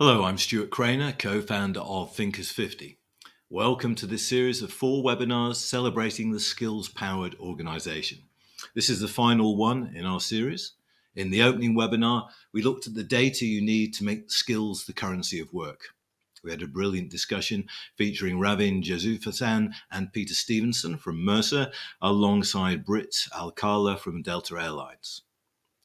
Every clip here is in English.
Hello, I'm Stuart Craner, co-founder of Thinkers 50. Welcome to this series of 4 webinars celebrating the skills-powered organization. This is the final one in our series. In the opening webinar, we looked at the data you need to make skills the currency of work. We had a brilliant discussion featuring Ravin, Jesuthasan and Peter Stevenson from Mercer, alongside Britt Alcala from Delta Airlines.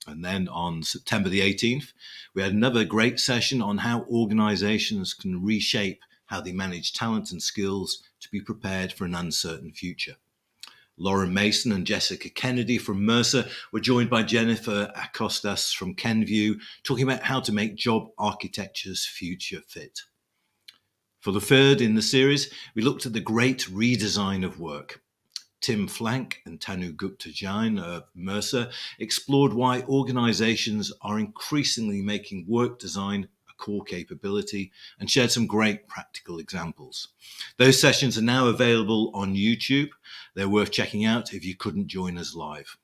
And then on September the 18th, we had another great session on how organizations can reshape how they manage talent and skills to be prepared for an uncertain future. Lauren Mason and Jessica Kennedy from Mercer were joined by Jennifer Acostas from Kenview, talking about how to make job architectures future fit. For the third in the series, we looked at the great redesign of work. Tim Flank and Tanuj Jain of Mercer explored why organizations are increasingly making work design a core capability and shared some great practical examples. Those sessions are now available on YouTube. They're worth checking out if you couldn't join us live.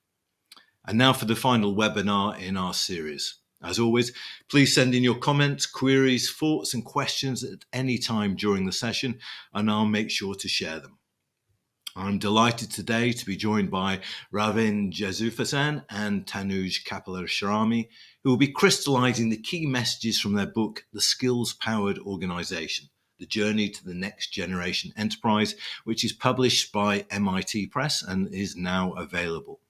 And now for the final webinar in our series. As always, please send in your comments, queries, thoughts, and questions at any time during the session, and I'll make sure to share them. I'm delighted today to be joined by Ravin Jesuthasan and Tanuj Kapilashrami, who will be crystallizing the key messages from their book, The Skills-Powered Organization, The Journey to the Next Generation Enterprise, which is published by MIT Press and is now available.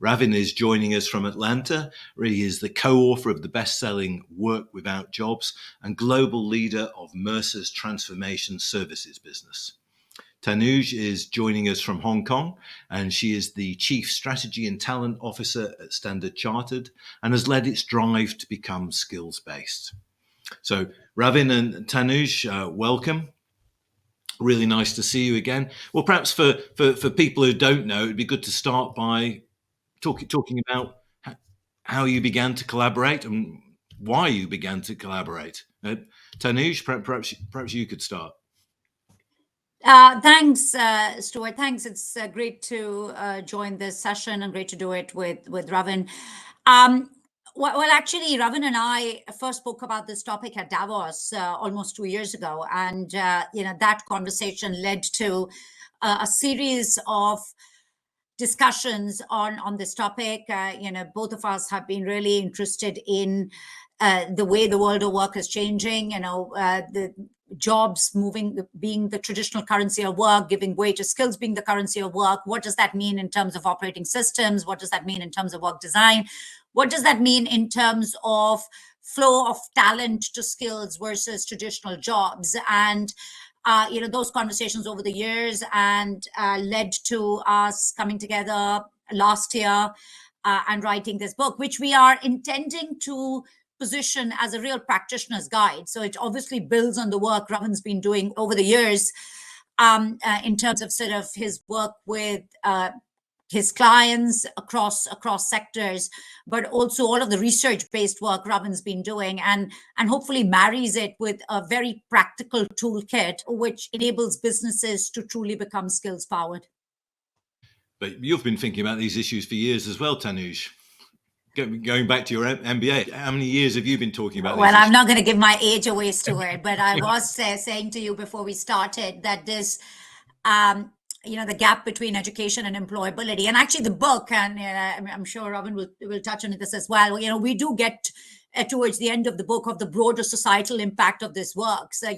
Ravin is joining us from Atlanta, where he is the co-author of the best-selling Work Without Jobs and global leader of Mercer's transformation services business. Tanuj is joining us from Hong Kong, and she is the Chief Strategy and Talent Officer at Standard Chartered and has led its drive to become skills-based. So Ravin and Tanuj, welcome. Really nice to see you again. Well, perhaps for people who don't know, it'd be good to start by talking about how you began to collaborate and why you began to collaborate. Tanuj, perhaps you could start. Thanks, Stuart. Thanks. It's great to join this session and great to do it with Ravin. Well, actually, Ravin and I first spoke about this topic at Davos almost 2 years ago, and that conversation led to a series of discussions on this topic. Both of us have been really interested in the way the world of work is changing. The jobs being the traditional currency of work, giving way to skills being the currency of work. What does that mean in terms of operating systems? What does that mean in terms of work design? What does that mean in terms of flow of talent to skills versus traditional jobs? And those conversations over the years and led to us coming together last year and writing this book, which we are intending to position as a real practitioner's guide. So it obviously builds on the work Ravin's been doing over the years in terms of sort of his work with his clients across sectors, but also all of the research-based work Ravin's been doing, and hopefully marries it with a very practical toolkit which enables businesses to truly become skills-powered. But you've been thinking about these issues for years as well, Tanuj. Going back to your MBA, how many years have you been talking about Well, these I'm issues? not going to give my age away, Stuart, but I was saying to you before we started that this, the gap between education and employability, and actually the book, and I'm sure Ravin will touch on this as well. We do get towards the end of the book of the broader societal impact of this work. So,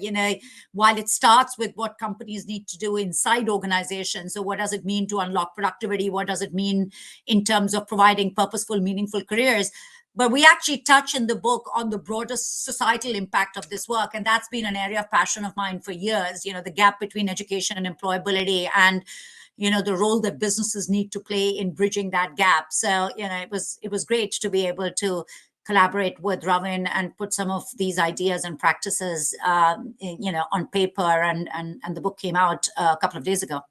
while it starts with what companies need to do inside organizations, so what does it mean to unlock productivity? What does it mean in terms of providing purposeful, meaningful careers? But we actually touch in the book on the broader societal impact of this work. And that's been an area of passion of mine for years, the gap between education and employability and, the role that businesses need to play in bridging that gap. So, it was great to be able to collaborate with Ravin and put some of these ideas and practices, on paper. And the book came out a couple of days ago.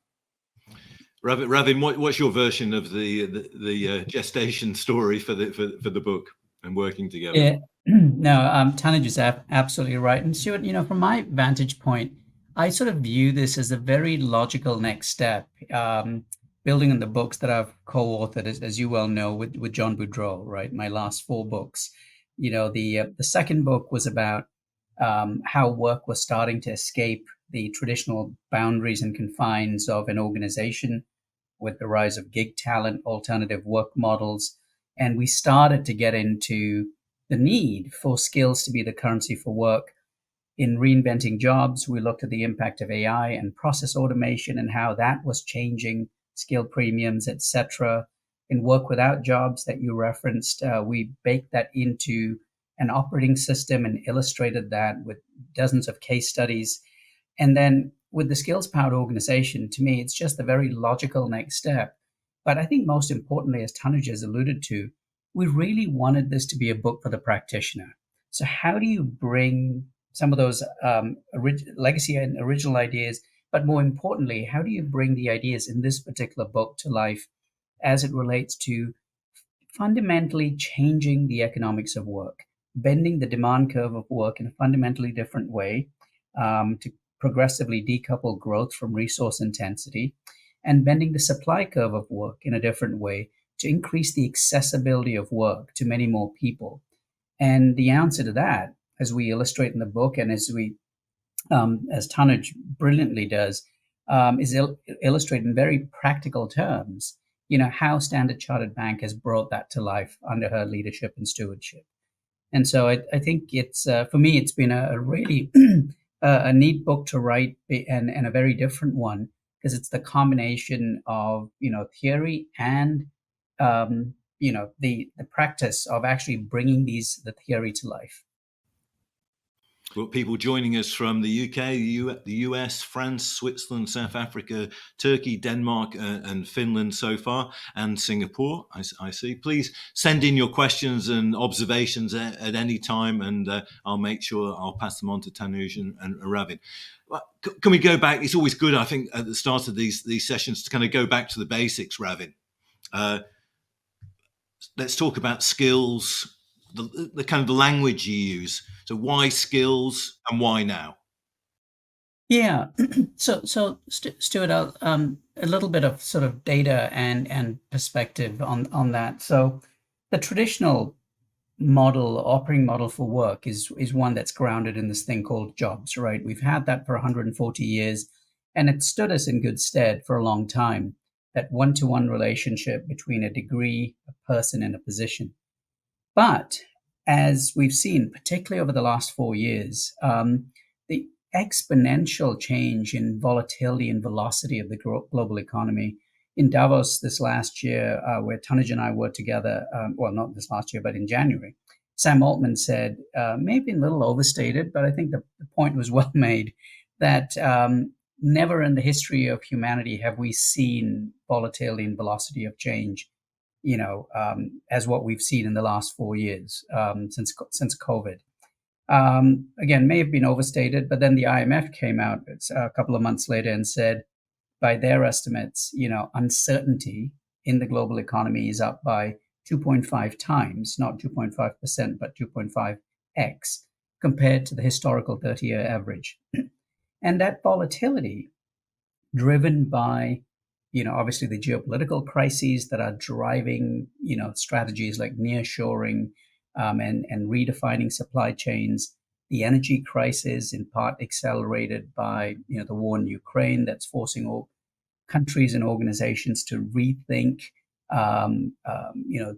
Ravin, what's your version of the gestation story for the book and working together? Yeah, no, Tanuj is absolutely right. And Stuart, from my vantage point, I sort of view this as a very logical next step, building on the books that I've co-authored, as you well know, with John Boudreau, right? My last 4 books. The second book was about how work was starting to escape the traditional boundaries and confines of an organization with the rise of gig talent, alternative work models. And we started to get into the need for skills to be the currency for work. In reinventing jobs, we looked at the impact of AI and process automation and how that was changing skill premiums, etc. In work without jobs that you referenced, we baked that into an operating system and illustrated that with dozens of case studies. And then with the skills powered organization, to me, it's just the very logical next step. But I think most importantly, as Tanuj has alluded to, we really wanted this to be a book for the practitioner. So how do you bring some of those legacy and original ideas, but more importantly, how do you bring the ideas in this particular book to life as it relates to fundamentally changing the economics of work, bending the demand curve of work in a fundamentally different way, to progressively decouple growth from resource intensity, and bending the supply curve of work in a different way to increase the accessibility of work to many more people. And the answer to that, as we illustrate in the book, and as Tanuj brilliantly does, is illustrate in very practical terms, how Standard Chartered Bank has brought that to life under her leadership and stewardship. And so I think it's, for me, it's been a really a neat book to write, and a very different one, because it's the combination of, theory and, the practice of actually bringing the theory to life. We've got people joining us from the UK, the US, France, Switzerland, South Africa, Turkey, Denmark, and Finland so far, and Singapore, I see. Please send in your questions and observations at any time, and I'll make sure I'll pass them on to Tanuj and Ravin. Can we go back? It's always good, I think, at the start of these sessions to kind of go back to the basics, Ravin. Let's talk about skills, the kind of the language you use. So why skills and why now? Yeah. So Stuart, a little bit of sort of data and perspective on that. So the traditional operating model for work is one that's grounded in this thing called jobs, right? We've had that for 140 years, and it stood us in good stead for a long time. That one-to-one relationship between a degree, a person, and a position. But as we've seen, particularly over the last 4 years, the exponential change in volatility and velocity of the global economy. In Davos this last year, where Tanuj and I were together, well, not this last year, but in January, Sam Altman said, maybe a little overstated, but I think the point was well made, that never in the history of humanity have we seen volatility and velocity of change as what we've seen in the last 4 years, since COVID. Again, may have been overstated, but then the IMF came out a couple of months later and said, by their estimates, uncertainty in the global economy is up by 2.5 times, not 2.5%, but 2.5x compared to the historical 30-year average. And that volatility, driven by obviously the geopolitical crises that are driving, strategies like nearshoring, and redefining supply chains, the energy crisis in part accelerated by, the war in Ukraine that's forcing all countries and organizations to rethink,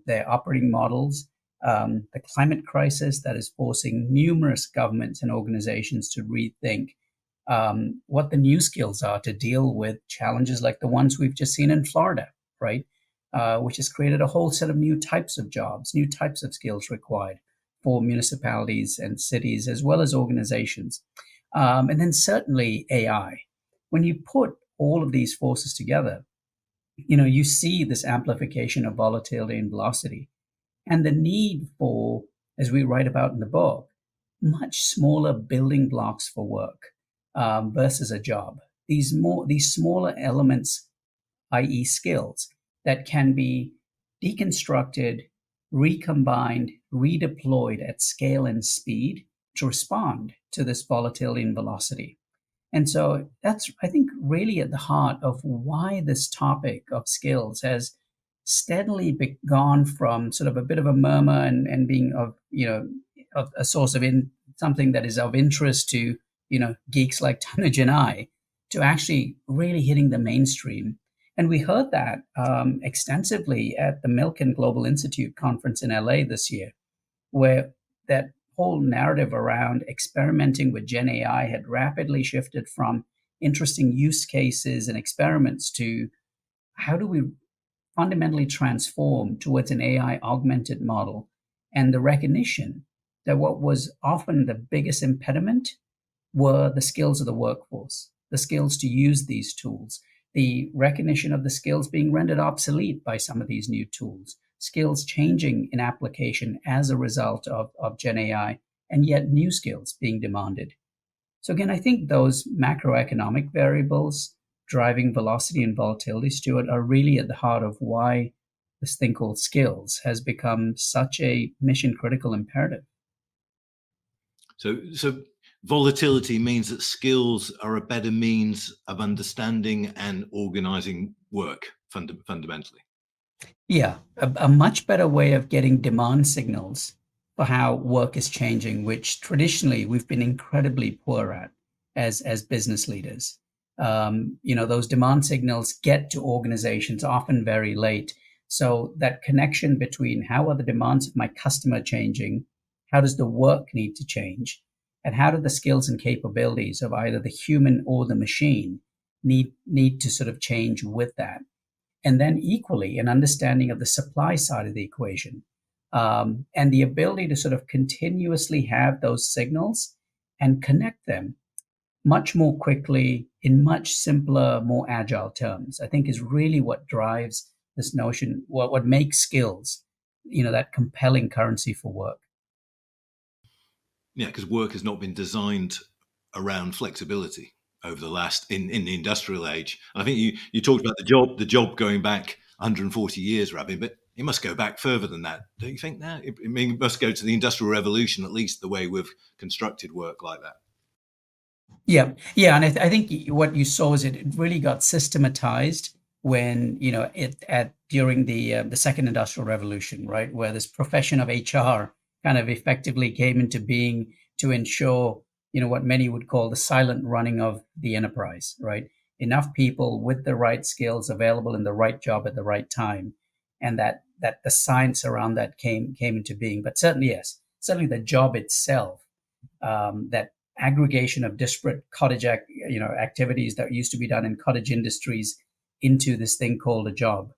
their operating models, the climate crisis that is forcing numerous governments and organizations to rethink what the new skills are to deal with challenges like the ones we've just seen in Florida, right? Which has created a whole set of new types of jobs, new types of skills required for municipalities and cities, as well as organizations. And then certainly AI. When you put all of these forces together, you see this amplification of volatility and velocity, and the need for, as we write about in the book, much smaller building blocks for work versus a job. These smaller elements, i.e. skills, that can be deconstructed, recombined, redeployed at scale and speed to respond to this volatility and velocity. And so that's, I think, really at the heart of why this topic of skills has gone from sort of a bit of a murmur and being of a source of something that is of interest to, geeks like Tanuj and I, to actually really hitting the mainstream. And we heard that extensively at the Milken Global Institute conference in LA this year, where that whole narrative around experimenting with Gen AI had rapidly shifted from interesting use cases and experiments to how do we fundamentally transform towards an AI augmented model, and the recognition that what was often the biggest impediment were the skills of the workforce, the skills to use these tools, the recognition of the skills being rendered obsolete by some of these new tools, skills changing in application as a result of Gen AI, and yet new skills being demanded. So again, I think those macroeconomic variables driving velocity and volatility, Stuart, are really at the heart of why this thing called skills has become such a mission critical imperative. So volatility means that skills are a better means of understanding and organizing work fundamentally. Yeah, a much better way of getting demand signals for how work is changing, which traditionally we've been incredibly poor at as business leaders. Those demand signals get to organizations often very late. So that connection between how are the demands of my customer changing, how does the work need to change, and how do the skills and capabilities of either the human or the machine need to sort of change with that. And then equally an understanding of the supply side of the equation, and the ability to sort of continuously have those signals and connect them much more quickly in much simpler, more agile terms, I think is really what drives this notion, what makes skills, that compelling currency for work. Yeah, because work has not been designed around flexibility over the last in the industrial age. I think you talked about the job going back 140 years, Ravin, but it must go back further than that, don't you think? Now, it must go to the Industrial Revolution, at least the way we've constructed work like that. Yeah, and I think what you saw is it really got systematized when during the second industrial revolution, right, where this profession of HR kind of effectively came into being to ensure what many would call the silent running of the enterprise, right? Enough people with the right skills available in the right job at the right time, and that the science around that came into being. But certainly, yes, certainly the job itself, that aggregation of disparate cottage activities that used to be done in cottage industries into this thing called a job,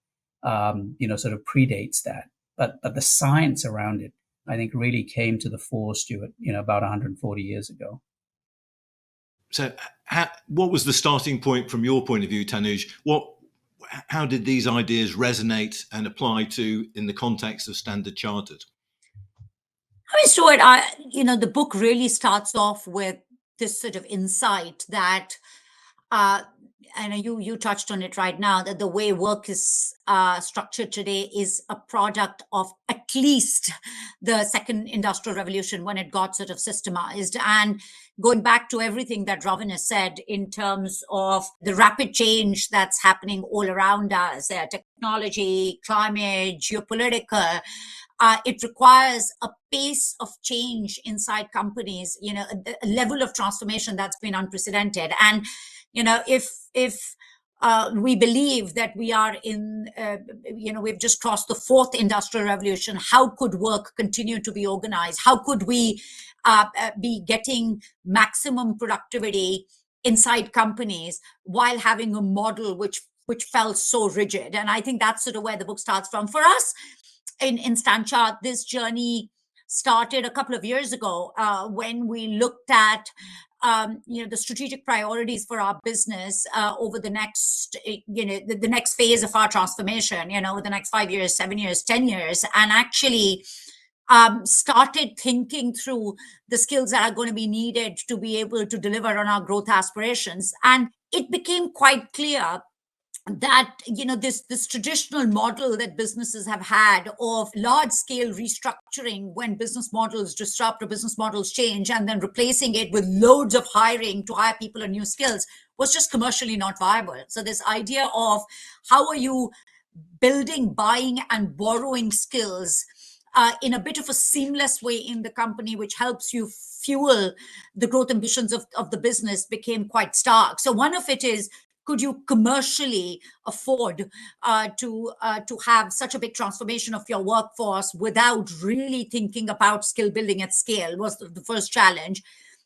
sort of predates that. But the science around it, I think, really came to the fore, Stuart, about 140 years ago. So what was the starting point from your point of view, Tanuj? How did these ideas resonate and apply to in the context of Standard Chartered? I mean, Stuart, the book really starts off with this sort of insight that, and you touched on it right now, that the way work is structured today is a product of at least the second industrial revolution, when it got sort of systemized. And going back to everything that Ravin has said in terms of the rapid change that's happening all around us, technology, climate, geopolitical, it requires a pace of change inside companies, a level of transformation that's been unprecedented. And, if we believe that we are we've just crossed the fourth industrial revolution, how could work continue to be organized? How could we be getting maximum productivity inside companies while having a model which felt so rigid? And I think that's sort of where the book starts from. For us, in Stanchart, this journey started a couple of years ago when we looked at the strategic priorities for our business over the next, the next phase of our transformation, over the next 5 years, 7 years, 10 years, and actually started thinking through the skills that are going to be needed to be able to deliver on our growth aspirations. And it became quite clear that this traditional model that businesses have had of large scale restructuring when business models disrupt or business models change, and then replacing it with loads of hiring to hire people on new skills, was just commercially not viable. So this idea of how are you building, buying and borrowing skills in a bit of a seamless way in the company, which helps you fuel the growth ambitions of the business, became quite stark. So one of it is, could you commercially afford to have such a big transformation of your workforce without really thinking about skill building at scale, was the first challenge.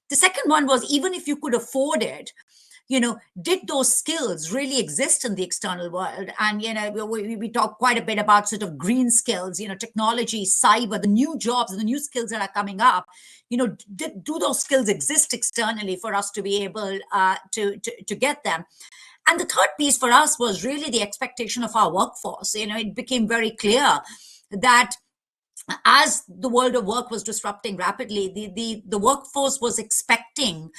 The second one was, even if you could afford it, did those skills really exist in the external world? And, we talk quite a bit about sort of green skills, technology, cyber, the new jobs and the new skills that are coming up. Do those skills exist externally for us to be able to get them? And the third piece for us was really the expectation of our workforce. It became very clear that as the world of work was disrupting rapidly, the workforce was expecting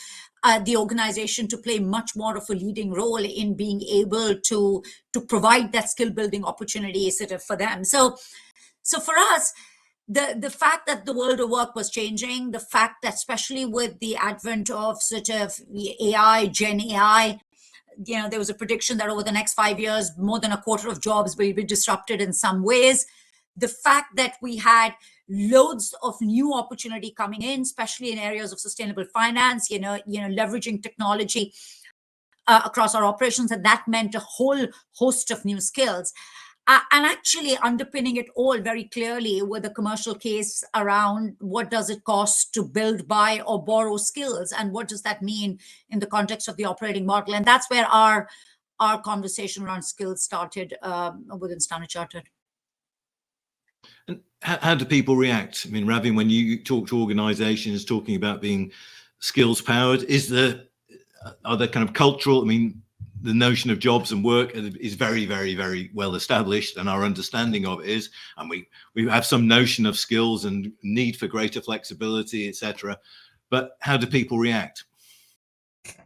the organization to play much more of a leading role in being able to provide that skill building opportunity sort of for them. So for us, the fact that the world of work was changing, the fact that especially with the advent of sort of AI, Gen AI, there was a prediction that over the next 5 years, more than a quarter of jobs will be disrupted in some ways. The fact that we had loads of new opportunity coming in, especially in areas of sustainable finance, leveraging technology across our operations, and that meant a whole host of new skills. And actually underpinning it all very clearly with a commercial case around what does it cost to build, buy, or borrow skills, and what does that mean in the context of the operating model. And that's where our conversation around skills started within Standard Chartered. And how do people react? I mean, Ravin, when you talk to organizations talking about being skills powered, are there kind of cultural, I mean, the notion of jobs and work is very, very, very well established, and our understanding of it is, and we have some notion of skills and need for greater flexibility, etc. But how do people react?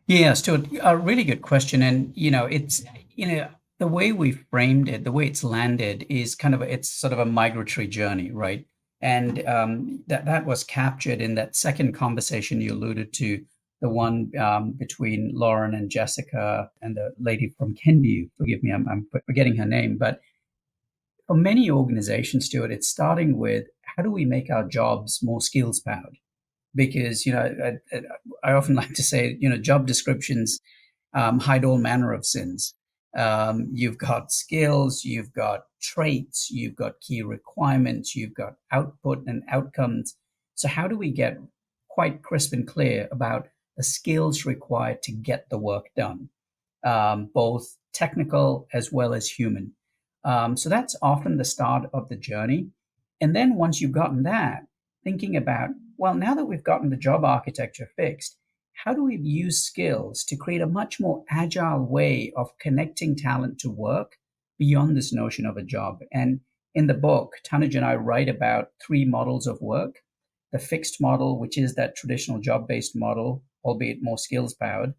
Yeah, Stuart, a really good question. And, it's, the way we framed it, the way it's landed is it's sort of a migratory journey, right? And that was captured in that second conversation you alluded to, the one between Lauren and Jessica and the lady from Kenview. Forgive me, I'm forgetting her name. But for many organizations, Stuart, it's starting with, how do we make our jobs more skills powered? Because, I often like to say, job descriptions hide all manner of sins. You've got skills, you've got traits, you've got key requirements, you've got output and outcomes. So how do we get quite crisp and clear about the skills required to get the work done, both technical as well as human? So that's often the start of the journey. And then once you've gotten that, thinking about, well, now that we've gotten the job architecture fixed, how do we use skills to create a much more agile way of connecting talent to work beyond this notion of a job? And in the book, Tanuj and I write about 3 models of work. The fixed model, which is that traditional job-based model, albeit more skills powered.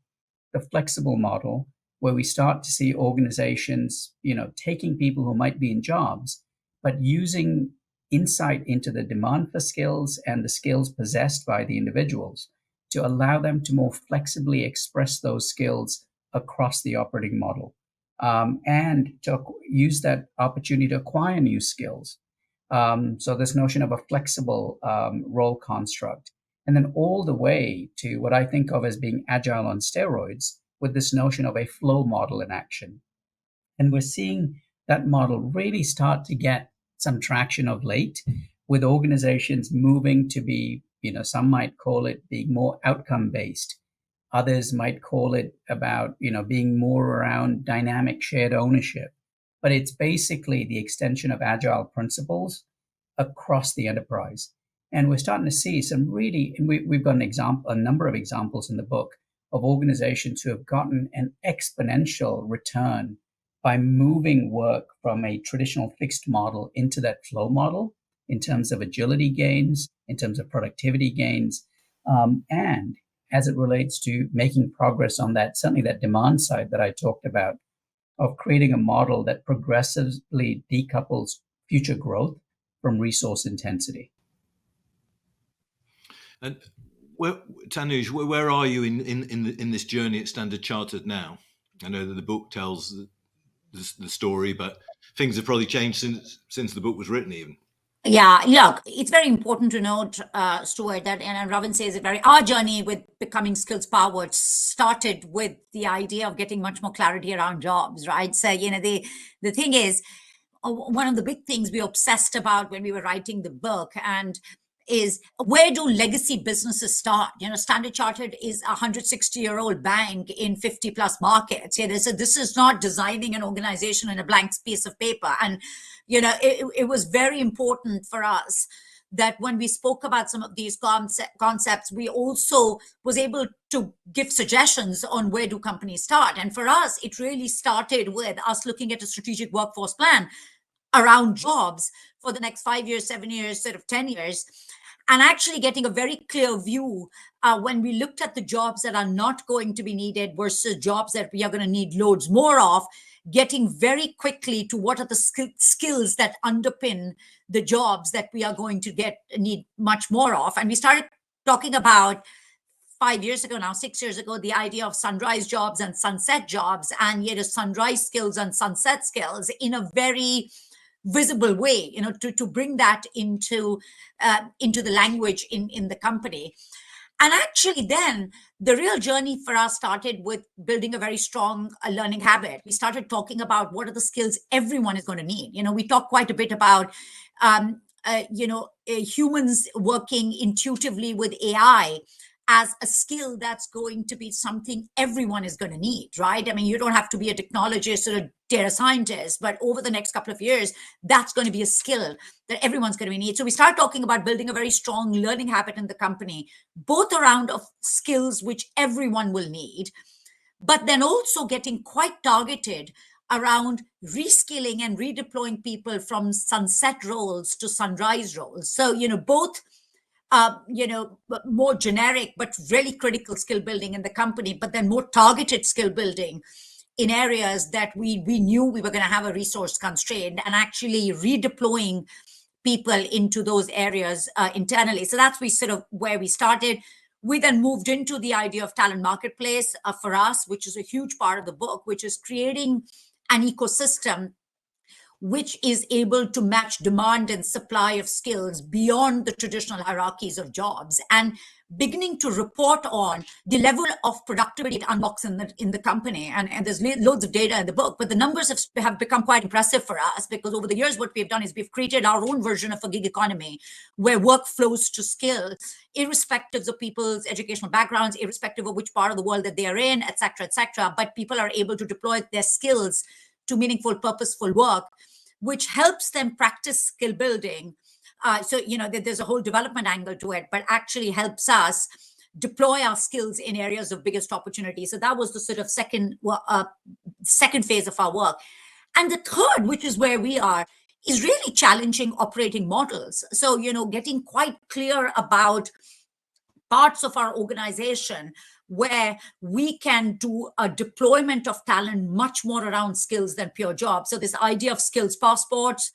The flexible model, where we start to see organizations, taking people who might be in jobs, but using insight into the demand for skills and the skills possessed by the individuals to allow them to more flexibly express those skills across the operating model, and to use that opportunity to acquire new skills. So this notion of a flexible role construct, and then all the way to what I think of as being agile on steroids, with this notion of a flow model in action. And we're seeing that model really start to get some traction of late, with organizations moving to be, some might call it being more outcome based. Others might call it about, being more around dynamic shared ownership. But it's basically the extension of agile principles across the enterprise. And we're starting to see some really, and we've got a number of examples in the book of organizations who have gotten an exponential return by moving work from a traditional fixed model into that flow model, in terms of agility gains, in terms of productivity gains, and as it relates to making progress on that, certainly that demand side that I talked about, of creating a model that progressively decouples future growth from resource intensity. And Tanuj, where are you in this journey at Standard Chartered now? I know that the book tells the story, but things have probably changed since the book was written even. Yeah, look, it's very important to note, Stuart, that, and Ravin says it very, our journey with becoming skills powered started with the idea of getting much more clarity around jobs, right? So, the thing is, one of the big things we obsessed about when we were writing the book and is where do legacy businesses start? Standard Chartered is a 160-year-old bank in 50 plus markets. So this is not designing an organization in a blank piece of paper. And it was very important for us that when we spoke about some of these concepts, we also was able to give suggestions on where do companies start. And for us, it really started with us looking at a strategic workforce plan around jobs for the next 5 years, 7 years, sort of 10 years, and actually getting a very clear view when we looked at the jobs that are not going to be needed versus jobs that we are going to need loads more of, getting very quickly to what are the skills that underpin the jobs that we are going to need much more of. And we started talking about 5 years ago now, 6 years ago, the idea of sunrise jobs and sunset jobs, and sunrise skills and sunset skills in a very visible way, to bring that into the language in the company. And actually, then the real journey for us started with building a very strong learning habit. We started talking about what are the skills everyone is going to need. We talk quite a bit about, humans working intuitively with AI as a skill that's going to be something everyone is going to need, right? I mean, you don't have to be a technologist or a data scientist, but over the next couple of years, that's going to be a skill that everyone's going to need. So we start talking about building a very strong learning habit in the company, both around of skills which everyone will need, but then also getting quite targeted around reskilling and redeploying people from sunset roles to sunrise roles. So, both more generic but really critical skill building in the company, but then more targeted skill building in areas that we knew we were going to have a resource constraint, and actually redeploying people into those areas internally. So that's where we started. We then moved into the idea of talent marketplace for us, which is a huge part of the book, which is creating an ecosystem which is able to match demand and supply of skills beyond the traditional hierarchies of jobs, and beginning to report on the level of productivity it unlocks in the company. And there's loads of data in the book, but the numbers have become quite impressive for us, because over the years, what we've done is we've created our own version of a gig economy where work flows to skill, irrespective of people's educational backgrounds, irrespective of which part of the world that they are in, et cetera, et cetera. But people are able to deploy their skills to meaningful, purposeful work, which helps them practice skill building. So, there's a whole development angle to it, but actually helps us deploy our skills in areas of biggest opportunity. So that was the sort of second phase of our work. And the third, which is where we are, is really challenging operating models. So, getting quite clear about parts of our organization where we can do a deployment of talent much more around skills than pure jobs. So this idea of skills passports,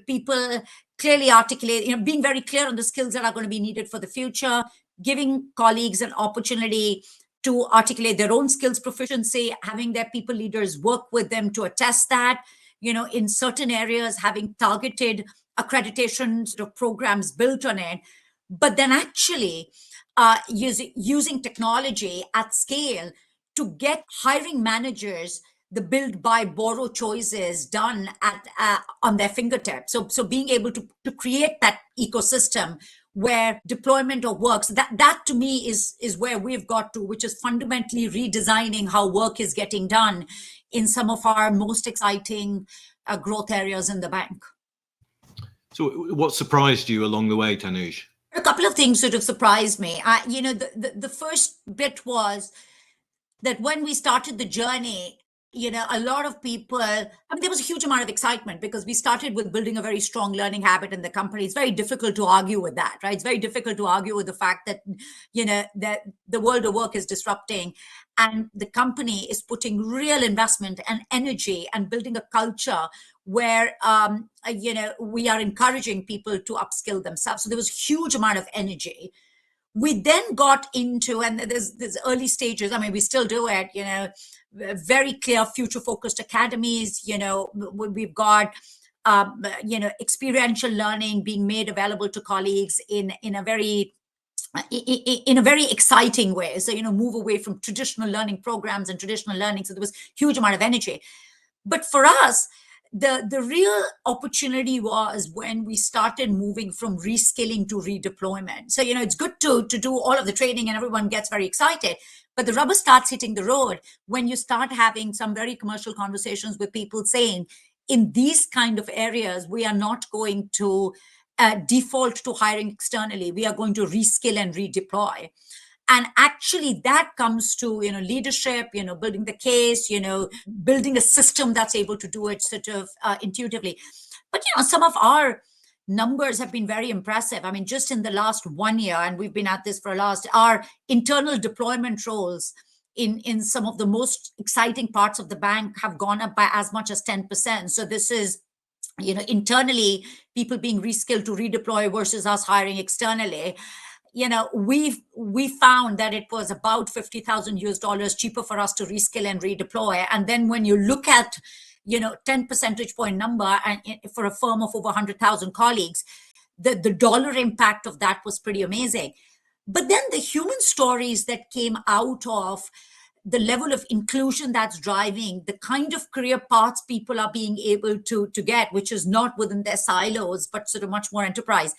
people clearly articulate, being very clear on the skills that are going to be needed for the future, giving colleagues an opportunity to articulate their own skills proficiency, having their people leaders work with them to attest that, in certain areas, having targeted accreditation sort of programs built on it, but then actually using technology at scale to get hiring managers the build, buy, borrow choices done on their fingertips. So being able to create that ecosystem where deployment of works, that to me is where we've got to, which is fundamentally redesigning how work is getting done in some of our most exciting growth areas in the bank. So what surprised you along the way, Tanuj? A couple of things sort of surprised me. The first bit was that when we started the journey, a lot of people, there was a huge amount of excitement because we started with building a very strong learning habit in the company. It's very difficult to argue with that, right? It's very difficult to argue with the fact that, that the world of work is disrupting and the company is putting real investment and energy and building a culture where, we are encouraging people to upskill themselves. So there was a huge amount of energy. We then got into, and there's early stages, we still do it, very clear future focused academies. We've got experiential learning being made available to colleagues in a very exciting way. So, move away from traditional learning programs and traditional learning. So there was huge amount of energy. But for us, the real opportunity was when we started moving from reskilling to redeployment. So, it's good to do all of the training and everyone gets very excited. But the rubber starts hitting the road when you start having some very commercial conversations with people saying, in these kind of areas, we are not going to default to hiring externally. We are going to reskill and redeploy. And actually that comes to, leadership, building the case, building a system that's able to do it sort of intuitively. But, some of our numbers have been very impressive. I mean, just in the last 1 year, and we've been at this for our internal deployment roles in some of the most exciting parts of the bank have gone up by as much as 10%. So this is, internally people being reskilled to redeploy versus us hiring externally. We found that it was about $50,000 cheaper for us to reskill and redeploy. And then when you look at 10 percentage point number, and for a firm of over 100,000 colleagues, the dollar impact of that was pretty amazing. But then the human stories that came out of the level of inclusion that's driving the kind of career paths people are being able to get, which is not within their silos, but sort of much more enterprise.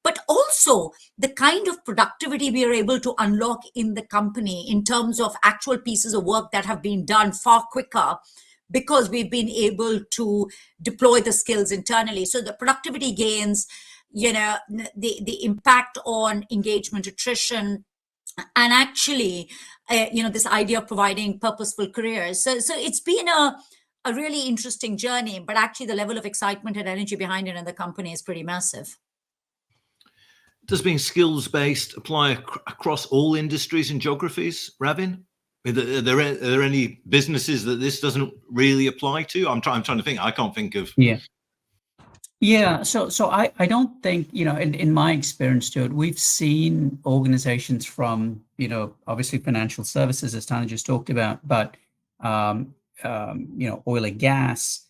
But also the kind of productivity we are able to unlock in the company in terms of actual pieces of work that have been done far quicker because we've been able to deploy the skills internally. So the productivity gains, the impact on engagement, attrition, and actually, this idea of providing purposeful careers. So it's been a really interesting journey, but actually the level of excitement and energy behind it in the company is pretty massive. Does being skills-based apply across all industries and geographies, Ravin? Are there any businesses that this doesn't really apply to? I'm trying to think. I can't think of. Yeah. So I don't think, in my experience, Stuart, we've seen organizations from, obviously financial services, as Tana just talked about, but, oil and gas,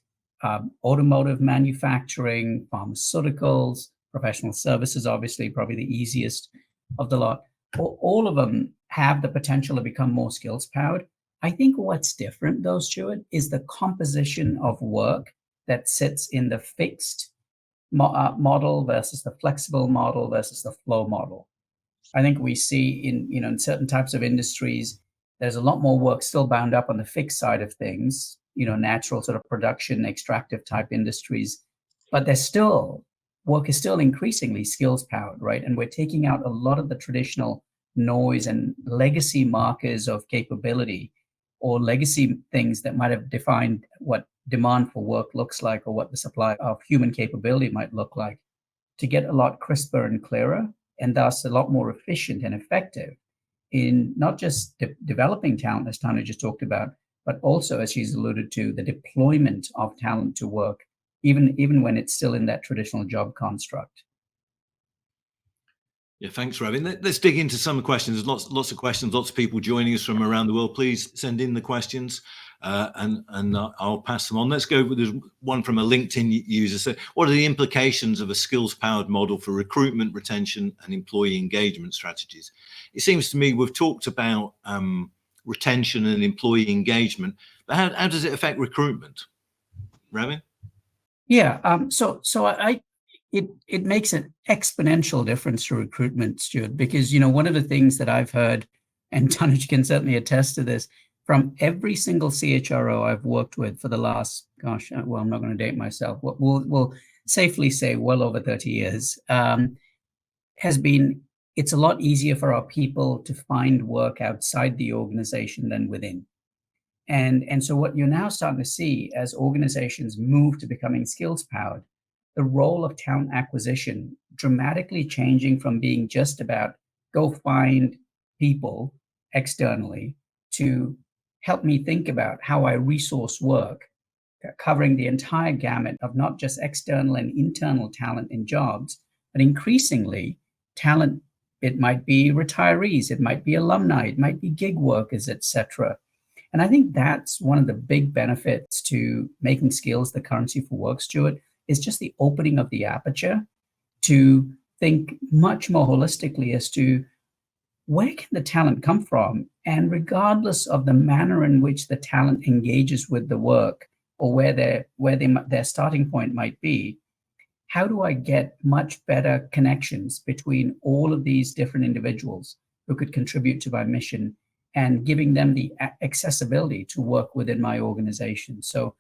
automotive manufacturing, pharmaceuticals, professional services, obviously probably the easiest of the lot. All of them have the potential to become more skills powered. I think what's different though, Stuart, is the composition of work that sits in the fixed model versus the flexible model versus the flow model. I think we see in certain types of industries, there's a lot more work still bound up on the fixed side of things, natural sort of production, extractive type industries, but work is still increasingly skills powered, right? And we're taking out a lot of the traditional noise and legacy markers of capability or legacy things that might have defined what demand for work looks like or what the supply of human capability might look like, to get a lot crisper and clearer, and thus a lot more efficient and effective in not just developing talent, as Tana just talked about, but also, as she's alluded to, the deployment of talent to work, even when it's still in that traditional job construct. Yeah, thanks, Ravin. Let's dig into some questions. There's lots of questions, lots of people joining us from around the world. Please send in the questions and I'll pass them on. Let's go with there's one from a LinkedIn user. So what are the implications of a skills-powered model for recruitment, retention, and employee engagement strategies? It seems to me we've talked about retention and employee engagement, but how does it affect recruitment? Ravin? Yeah, it makes an exponential difference to recruitment, Stuart, because, one of the things that I've heard, and Tanuj can certainly attest to this, from every single CHRO I've worked with for the last, I'm not going to date myself, we'll safely say well over 30 years, has been, it's a lot easier for our people to find work outside the organization than within. And so what you're now starting to see as organizations move to becoming skills powered, the role of talent acquisition dramatically changing from being just about go find people externally to help me think about how I resource work, covering the entire gamut of not just external and internal talent in jobs, but increasingly talent. It might be retirees, it might be alumni, it might be gig workers, etc. And I think that's one of the big benefits to making skills the currency for work, Stuart, is just the opening of the aperture to think much more holistically as to where can the talent come from? And regardless of the manner in which the talent engages with the work or where their starting point might be, how do I get much better connections between all of these different individuals who could contribute to my mission and giving them the accessibility to work within my organization? So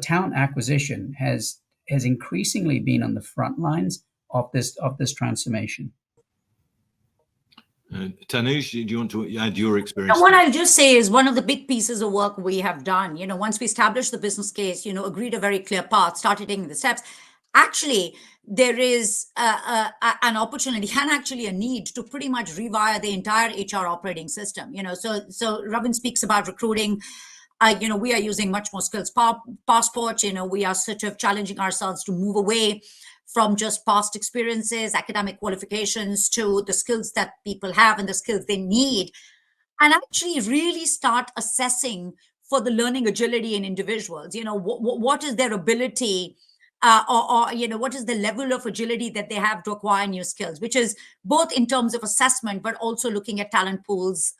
talent acquisition has increasingly been on the front lines of this transformation. Tanuj, do you want to add your experience? What I'll just say is one of the big pieces of work we have done, once we established the business case, agreed a very clear path, started taking the steps. Actually, there is an opportunity and actually a need to pretty much rewire the entire HR operating system. So Ravin speaks about recruiting. We are using much more skills passport. We are sort of challenging ourselves to move away from just past experiences, academic qualifications, to the skills that people have and the skills they need, and actually really start assessing for the learning agility in individuals. What is their ability, or what is the level of agility that they have to acquire new skills, which is both in terms of assessment, but also looking at talent pools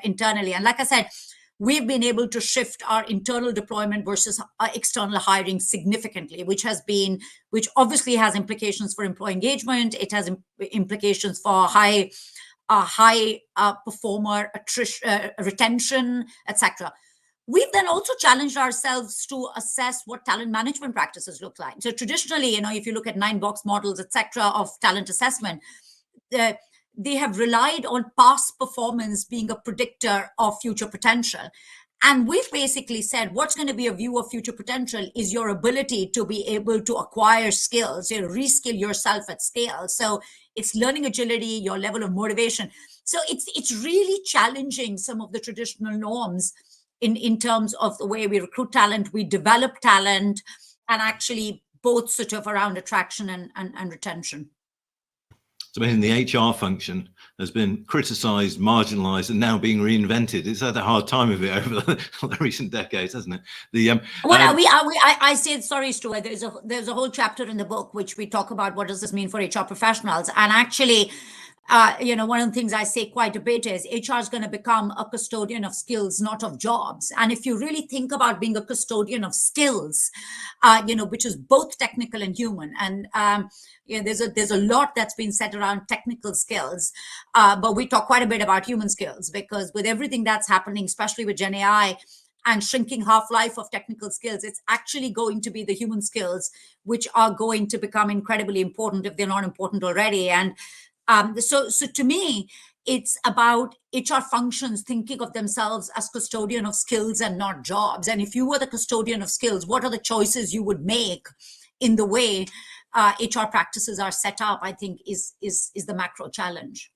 internally. And like I said, we've been able to shift our internal deployment versus external hiring significantly, which obviously has implications for employee engagement. It has implications for high performer retention, etc. We've then also challenged ourselves to assess what talent management practices look like. So traditionally, if you look at 9-box models, etc., of talent assessment, they have relied on past performance being a predictor of future potential. And we've basically said what's going to be a view of future potential is your ability to be able to acquire skills, reskill yourself at scale. So it's learning agility, your level of motivation. So it's really challenging some of the traditional norms in terms of the way we recruit talent, we develop talent, and actually both sort of around attraction and retention. So I mean, the HR function has been criticized, marginalized, and now being reinvented. It's had a hard time of it over the recent decades, hasn't it? I said, sorry, Stuart, there's a whole chapter in the book which we talk about what does this mean for HR professionals. And actually, one of the things I say quite a bit is HR is going to become a custodian of skills, not of jobs. And if you really think about being a custodian of skills, which is both technical and human, and there's a lot that's been said around technical skills, but we talk quite a bit about human skills, because with everything that's happening, especially with Gen AI and shrinking half-life of technical skills, it's actually going to be the human skills which are going to become incredibly important if they're not important already. And so to me, it's about HR functions thinking of themselves as custodian of skills and not jobs. And if you were the custodian of skills, what are the choices you would make in the way HR practices are set up, I think is the macro challenge.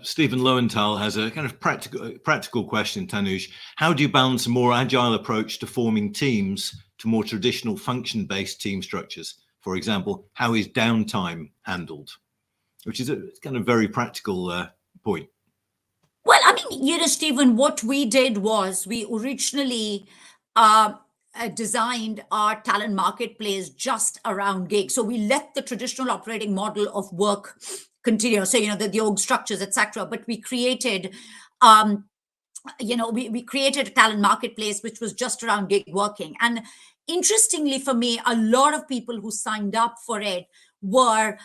Stephen Lowenthal has a kind of practical question, Tanuj. How do you balance a more agile approach to forming teams to more traditional function-based team structures? For example, how is downtime handled? Which is a kind of very practical point. Well, I mean, Stephen, what we did was we originally designed our talent marketplace just around gigs. So we let the traditional operating model of work continue. So, the org structures, etc. But we created, we created a talent marketplace which was just around gig working. And interestingly for me, a lot of people who signed up for it were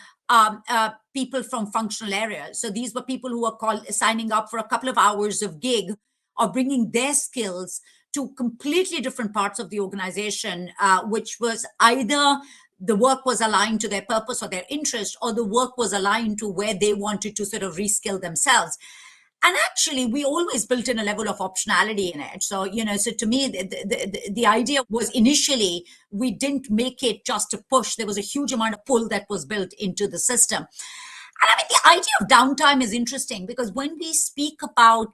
people from functional areas. So these were people who were signing up for a couple of hours of gig or bringing their skills to completely different parts of the organization, which was either the work was aligned to their purpose or their interest, or the work was aligned to where they wanted to sort of reskill themselves. And actually, we always built in a level of optionality in it. So, so to me, the idea was initially, we didn't make it just a push. There was a huge amount of pull that was built into the system. And I mean, the idea of downtime is interesting, because when we speak about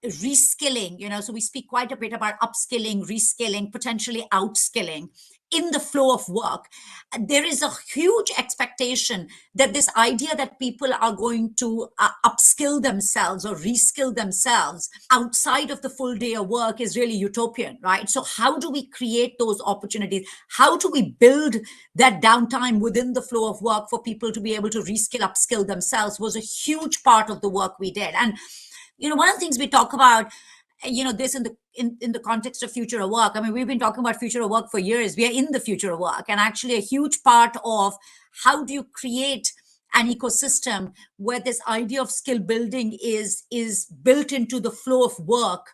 reskilling, so we speak quite a bit about upskilling, reskilling, potentially outskilling. in the flow of work, there is a huge expectation that this idea that people are going to upskill themselves or reskill themselves outside of the full day of work is really utopian, right? So how do we create those opportunities? How do we build that downtime within the flow of work for people to be able to reskill, upskill themselves was a huge part of the work we did. And, one of the things we talk about, this in the context of future of work. I mean, we've been talking about future of work for years. We are in the future of work, and actually a huge part of how do you create an ecosystem where this idea of skill building is built into the flow of work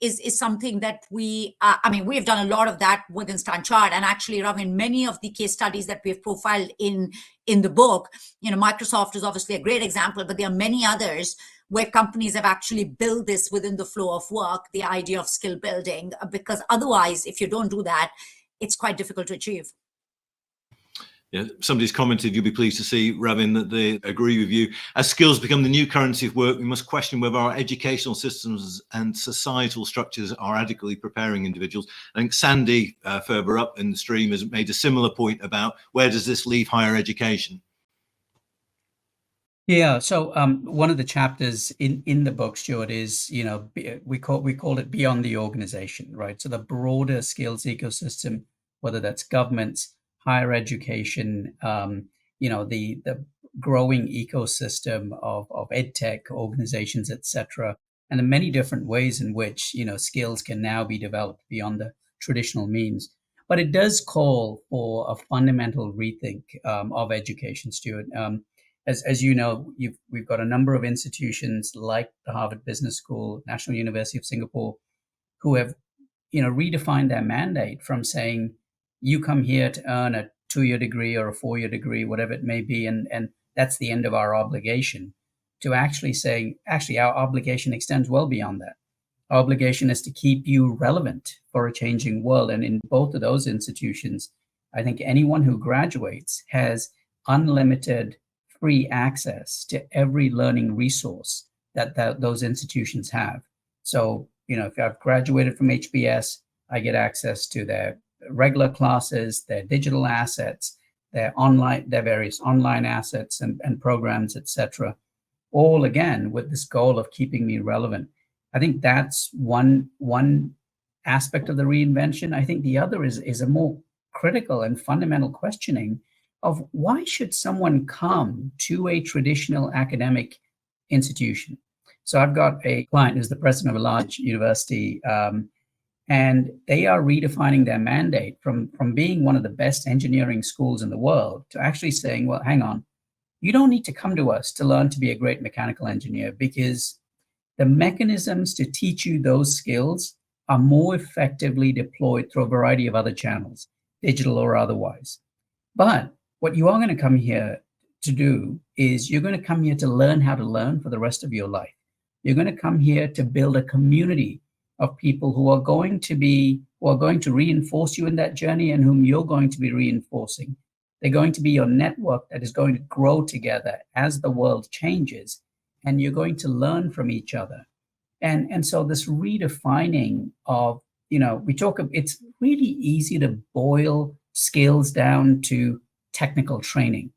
is something that we've done a lot of that within StanChart. And actually, Ravin, many of the case studies that we've profiled in the book, Microsoft is obviously a great example, but there are many others where companies have actually built this within the flow of work, the idea of skill building, because otherwise, if you don't do that, it's quite difficult to achieve. Yeah, somebody's commented, you'll be pleased to see, Ravin, that they agree with you. As skills become the new currency of work, we must question whether our educational systems and societal structures are adequately preparing individuals. I think Sandy, further up in the stream, has made a similar point about where does this leave higher education? Yeah. So one of the chapters in the book, Stuart, is, we call it beyond the organization, right? So the broader skills ecosystem, whether that's governments, higher education, the growing ecosystem of edtech organizations, etc., and the many different ways in which skills can now be developed beyond the traditional means. But it does call for a fundamental rethink of education, Stuart. As you know, we've got a number of institutions like the Harvard Business School, National University of Singapore, who have, redefined their mandate from saying, you come here to earn a 2-year degree or a 4-year degree, whatever it may be, and that's the end of our obligation, to actually saying, our obligation extends well beyond that. Our obligation is to keep you relevant for a changing world. And in both of those institutions, I think anyone who graduates has unlimited free access to every learning resource that those institutions have. So, if I've graduated from HBS, I get access to their regular classes, their digital assets, their various online assets and programs, etc. All again with this goal of keeping me relevant. I think that's one aspect of the reinvention. I think the other is a more critical and fundamental questioning of why should someone come to a traditional academic institution? So I've got a client who's the president of a large university, and they are redefining their mandate from being one of the best engineering schools in the world to actually saying, well, hang on, you don't need to come to us to learn to be a great mechanical engineer, because the mechanisms to teach you those skills are more effectively deployed through a variety of other channels, digital or otherwise. But what you are going to come here to do is you're going to come here to learn how to learn for the rest of your life. You're going to come here to build a community of people who are going to reinforce you in that journey and whom you're going to be reinforcing. They're going to be your network that is going to grow together as the world changes, and you're going to learn from each other. And so this redefining of, it's really easy to boil skills down to technical training,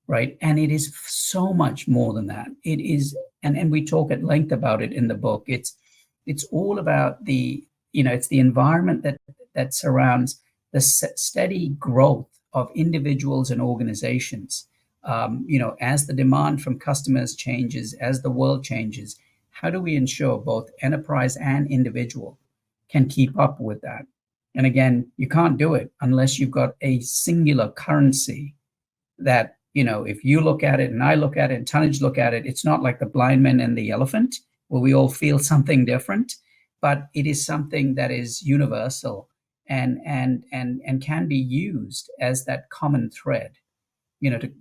right? And it is so much more than that. It is, and we talk at length about it in the book. It's all about it's the environment that surrounds the steady growth of individuals and organizations. As the demand from customers changes, as the world changes, how do we ensure both enterprise and individual can keep up with that? And again, you can't do it unless you've got a singular currency that, if you look at it and I look at it and Tanuj look at it, it's not like the blind man and the elephant where we all feel something different, but it is something that is universal and can be used as that common thread,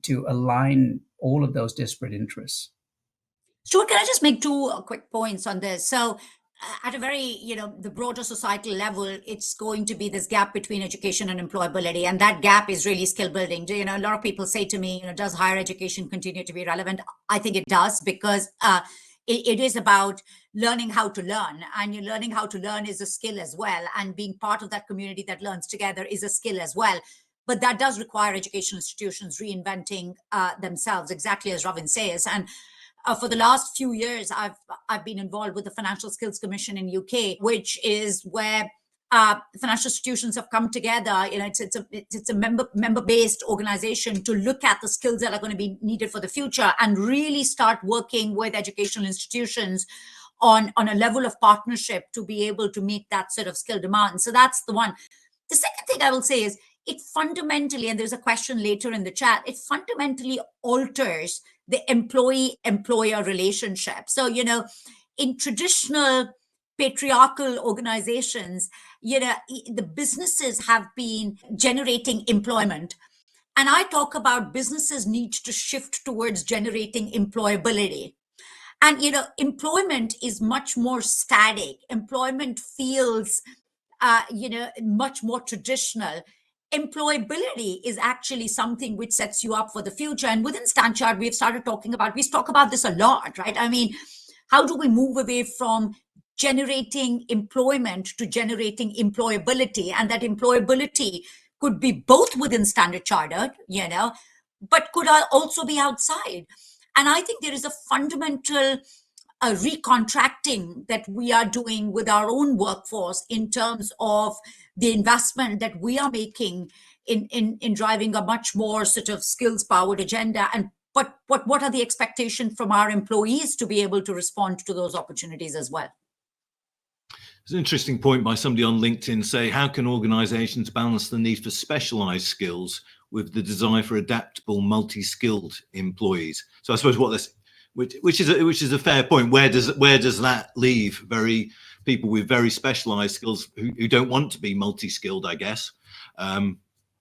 to align all of those disparate interests. Stuart, can I just make two quick points on this? So at a very, the broader societal level, it's going to be this gap between education and employability. And that gap is really skill building. A lot of people say to me, does higher education continue to be relevant? I think it does, because it is about learning how to learn, and you're learning how to learn is a skill as well, and being part of that community that learns together is a skill as well. But that does require educational institutions reinventing themselves, exactly as Ravin says. And for the last few years, I've been involved with the Financial Skills Commission in UK, which is where financial institutions have come together. It's a member based organization to look at the skills that are going to be needed for the future and really start working with educational institutions on a level of partnership to be able to meet that sort of skill demand. So that's the one. The second thing I will say is it fundamentally, and there's a question later in the chat, it fundamentally alters the employee-employer relationship. So, in traditional patriarchal organizations, the businesses have been generating employment. And I talk about businesses need to shift towards generating employability. And, employment is much more static. Employment feels, much more traditional. Employability is actually something which sets you up for the future. And within Stanchart, we talk about this a lot, right? I mean, how do we move away from generating employment to generating employability? And that employability could be both within Standard Chartered, but could also be outside. And I think there is a fundamental recontracting that we are doing with our own workforce in terms of the investment that we are making in driving a much more sort of skills powered agenda. And but what are the expectations from our employees to be able to respond to those opportunities as well? It's an interesting point by somebody on LinkedIn say, how can organizations balance the need for specialized skills with the desire for adaptable, multi-skilled employees? So I suppose which is a fair point. Where does that leave people with very specialized skills who don't want to be multi-skilled, I guess?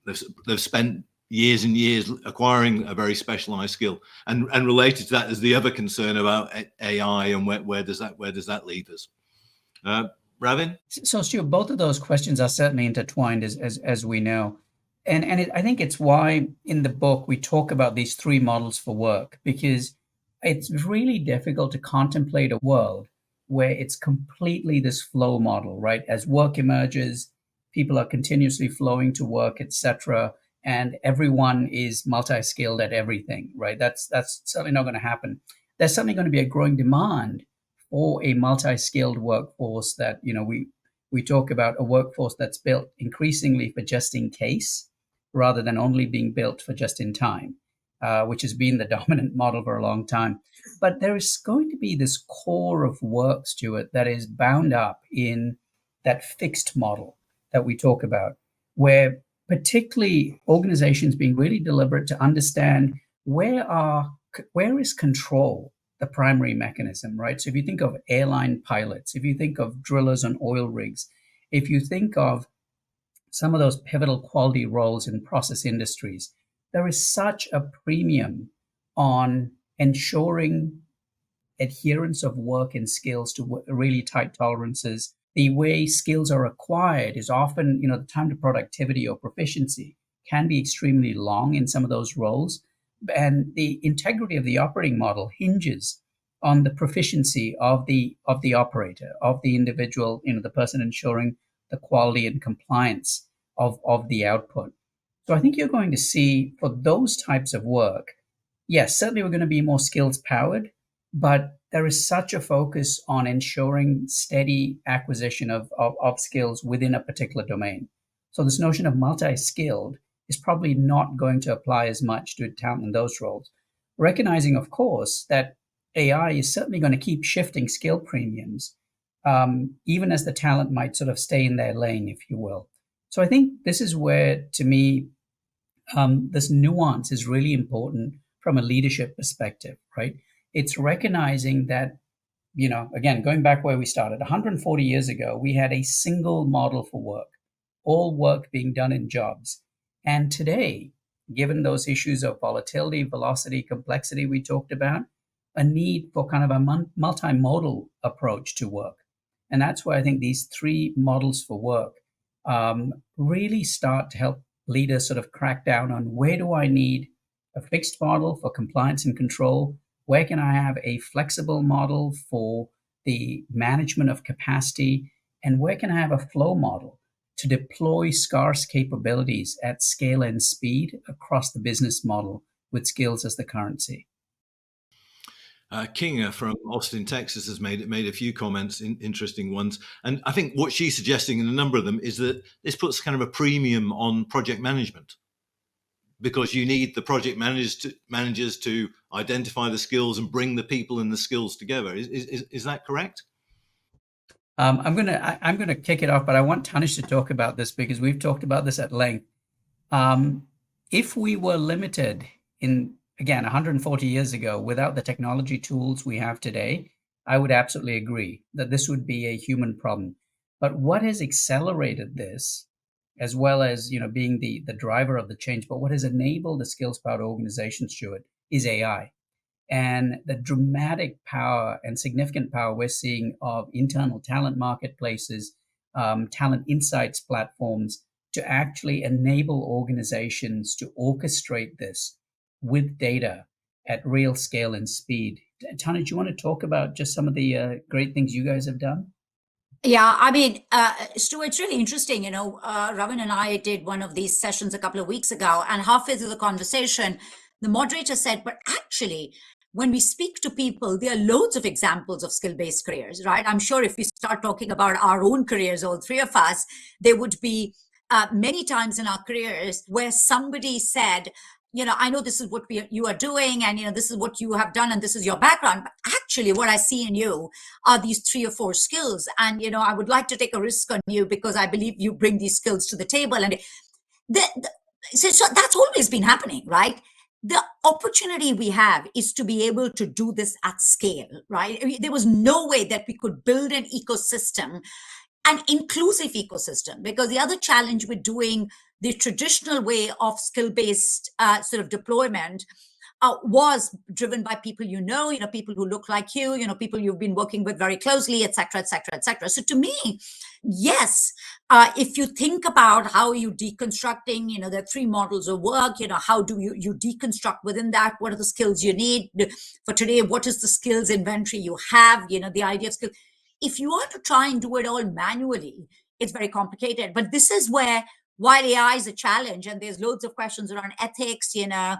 They've spent years and years acquiring a very specialized skill, and related to that is the other concern about AI and where does that leave us? Ravin? So Stuart, both of those questions are certainly intertwined as we know. And I think it's why in the book we talk about these three models for work, because it's really difficult to contemplate a world where it's completely this flow model, right? As work emerges, people are continuously flowing to work, etc., and everyone is multi-skilled at everything, right? That's certainly not going to happen. There's certainly going to be a growing demand for a multi-skilled workforce that, we talk about a workforce that's built increasingly for just in case rather than only being built for just in time, which has been the dominant model for a long time. But there is going to be this core of work, Stuart, that is bound up in that fixed model that we talk about, where particularly organizations being really deliberate to understand where is control the primary mechanism, right? So if you think of airline pilots, if you think of drillers on oil rigs, if you think of some of those pivotal quality roles in process industries, there is such a premium on ensuring adherence of work and skills to really tight tolerances. The way skills are acquired is often, the time to productivity or proficiency can be extremely long in some of those roles. And the integrity of the operating model hinges on the proficiency of the operator, of the individual, the person ensuring the quality and compliance of the output. So I think you're going to see for those types of work, yes, certainly we're going to be more skills powered, but there is such a focus on ensuring steady acquisition of skills within a particular domain. So this notion of multi-skilled is probably not going to apply as much to talent in those roles. Recognizing, of course, that AI is certainly going to keep shifting skill premiums, even as the talent might sort of stay in their lane, if you will. So I think this is where, to me, this nuance is really important from a leadership perspective, right? It's recognizing that, again, going back where we started, 140 years ago, we had a single model for work, all work being done in jobs. And today, given those issues of volatility, velocity, complexity we talked about, a need for kind of a multimodal approach to work. And that's why I think these three models for work really start to help leaders sort of crack down on where do I need a fixed model for compliance and control? Where can I have a flexible model for the management of capacity? And where can I have a flow model to deploy scarce capabilities at scale and speed across the business model with skills as the currency? Kinga from Austin, Texas, has made a few comments, interesting ones, and I think what she's suggesting in a number of them is that this puts kind of a premium on project management, because you need the project managers to identify the skills and bring the people and the skills together. Is that correct? I'm gonna kick it off, but I want Tanuj to talk about this because we've talked about this at length. If we were limited in, again, 140 years ago without the technology tools we have today, I would absolutely agree that this would be a human problem. But what has accelerated this, as well as being the driver of the change, but what has enabled the skills-powered organization, Stuart, is AI. And the dramatic power and significant power we're seeing of internal talent marketplaces, talent insights platforms, to actually enable organizations to orchestrate this with data at real scale and speed. Tanuj, do you want to talk about just some of the great things you guys have done? Yeah, I mean, Stu, it's really interesting. Ravin and I did one of these sessions a couple of weeks ago, and halfway through the conversation, the moderator said, but actually, when we speak to people, there are loads of examples of skill-based careers, right? I'm sure if we start talking about our own careers, all three of us, there would be many times in our careers where somebody said, I know this is what you are doing, and this is what you have done, and this is your background. But actually, what I see in you are these 3 or 4 skills, and I would like to take a risk on you because I believe you bring these skills to the table. And so that's always been happening, right? The opportunity we have is to be able to do this at scale, right? I mean, there was no way that we could build an ecosystem, an inclusive ecosystem, because the other challenge with doing the traditional way of skill-based sort of deployment was driven by people, people who look like you, people you've been working with very closely, et cetera, et cetera, et cetera. So to me, yes, if you think about how you deconstructing, the 3 models of work, how do you deconstruct within that? What are the skills you need for today? What is the skills inventory you have? The idea of skill. If you are to try and do it all manually, it's very complicated. But this is where, while AI is a challenge, and there's loads of questions around ethics, et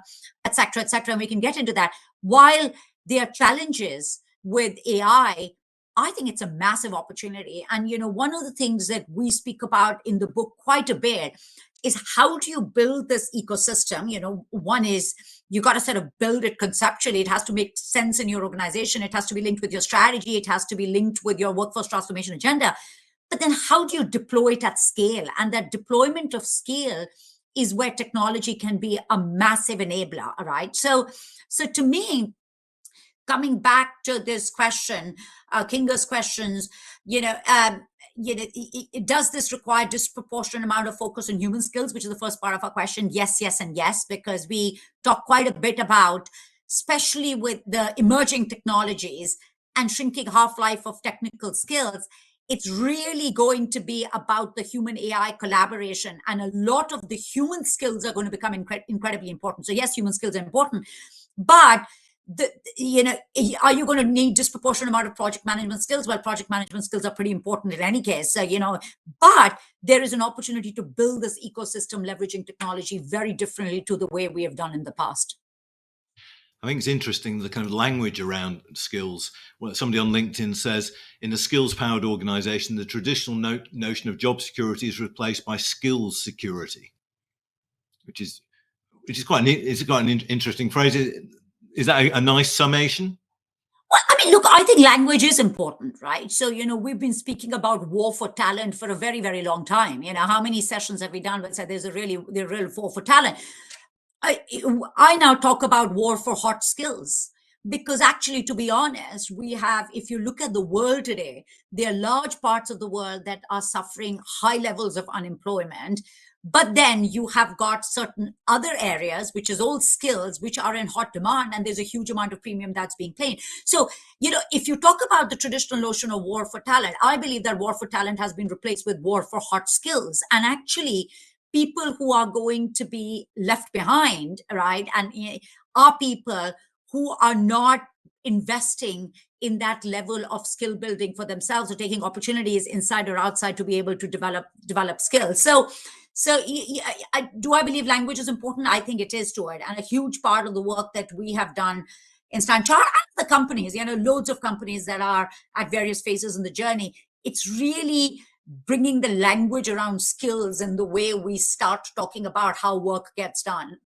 cetera, and we can get into that. While there are challenges with AI, I think it's a massive opportunity. And, one of the things that we speak about in the book quite a bit is how do you build this ecosystem? One is you got to sort of build it conceptually. It has to make sense in your organization. It has to be linked with your strategy. It has to be linked with your workforce transformation agenda. But then how do you deploy it at scale? And that deployment of scale is where technology can be a massive enabler, right? So to me, coming back to this question, Kinga's questions, does this require disproportionate amount of focus on human skills, which is the first part of our question? Yes, yes, and yes, because we talk quite a bit about, especially with the emerging technologies and shrinking half-life of technical skills, it's really going to be about the human AI collaboration. And a lot of the human skills are going to become incredibly important. So yes, human skills are important, but are you going to need disproportionate amount of project management skills? Well, project management skills are pretty important in any case, but there is an opportunity to build this ecosystem leveraging technology very differently to the way we have done in the past. I think it's interesting, the kind of language around skills. Well, somebody on LinkedIn says, in a skills-powered organization, the traditional notion of job security is replaced by skills security, which is quite an interesting phrase. Is that a nice summation? Well, I mean, look, I think language is important, right? So, we've been speaking about war for talent for a very, very long time. How many sessions have we done where said there's a real war for talent? I now talk about war for hot skills, because actually, to be honest, if you look at the world today, there are large parts of the world that are suffering high levels of unemployment. But then you have got certain other areas, which is all skills, which are in hot demand, and there's a huge amount of premium that's being paid. So, if you talk about the traditional notion of war for talent, I believe that war for talent has been replaced with war for hot skills. And actually, people who are going to be left behind, right, and are people who are not investing in that level of skill building for themselves, or taking opportunities inside or outside to be able to develop skills. Do I believe language is important? I think it is, Stuart, and a huge part of the work that we have done in Stanchart and the companies, loads of companies that are at various phases in the journey. It's really bringing the language around skills and the way we start talking about how work gets done.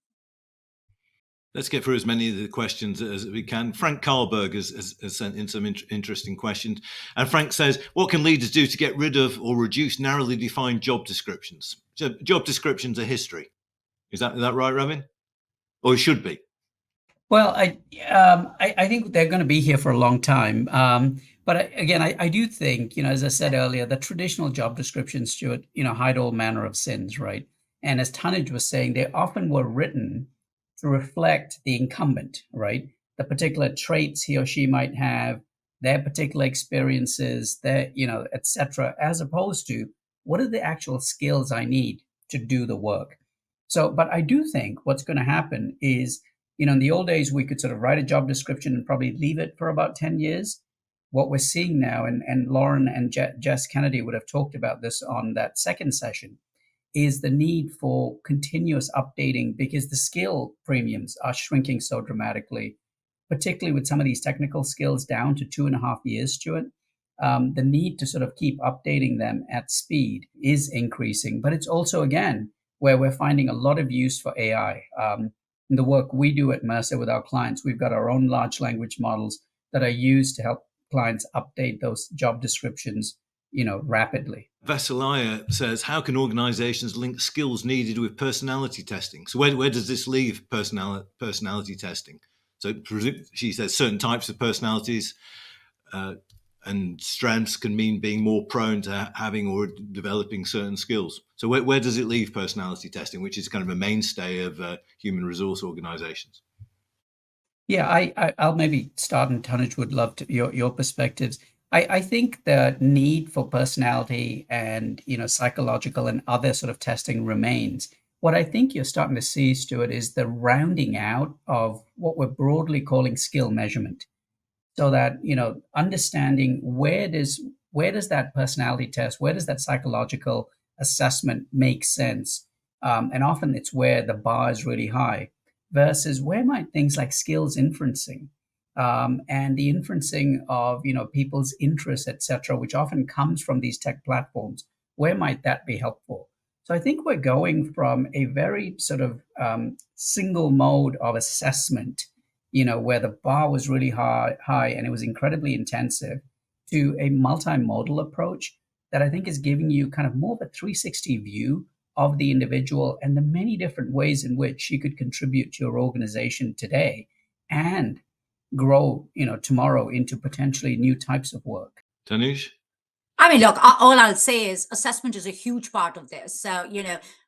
Let's get through as many of the questions as we can. Frank Karlberg has sent in some interesting questions. And Frank says, what can leaders do to get rid of or reduce narrowly defined job descriptions? So job descriptions are history. Is that right, Ravin? Or it should be? Well, I think they're going to be here for a long time. But again, I do think, as I said earlier, the traditional job descriptions, Stuart, hide all manner of sins, right? And as Tanuj was saying, they often were written to reflect the incumbent, right? The particular traits he or she might have, their particular experiences, their, et cetera, as opposed to what are the actual skills I need to do the work. So, but I do think what's going to happen is, in the old days, we could sort of write a job description and probably leave it for about 10 years. What we're seeing now, and Lauren and Jess Kennedy would have talked about this on that second session, is the need for continuous updating, because the skill premiums are shrinking so dramatically, particularly with some of these technical skills down to 2.5 years, Stuart. The need to sort of keep updating them at speed is increasing, but it's also, again, where we're finding a lot of use for AI. In the work we do at Mercer with our clients, we've got our own large language models that are used to help clients update those job descriptions, rapidly. Vasilaya says, how can organizations link skills needed with personality testing? So where does this leave personality testing? So she says certain types of personalities and strengths can mean being more prone to having or developing certain skills. So where does it leave personality testing, which is kind of a mainstay of human resource organizations? Yeah, I'll maybe start, and Tanuj would love to your perspectives. I think the need for personality and psychological and other sort of testing remains. What I think you're starting to see, Stuart, is the rounding out of what we're broadly calling skill measurement. So that, understanding where does that personality test, where does that psychological assessment make sense? And often it's where the bar is really high, versus where might things like skills inferencing and the inferencing of, people's interests, et cetera, which often comes from these tech platforms, where might that be helpful? So I think we're going from a very sort of single mode of assessment, where the bar was really high and it was incredibly intensive, to a multimodal approach that I think is giving you kind of more of a 360 view of the individual and the many different ways in which she could contribute to your organization today and grow, tomorrow into potentially new types of work. Tanuj? I mean, look, all I'll say is assessment is a huge part of this. So,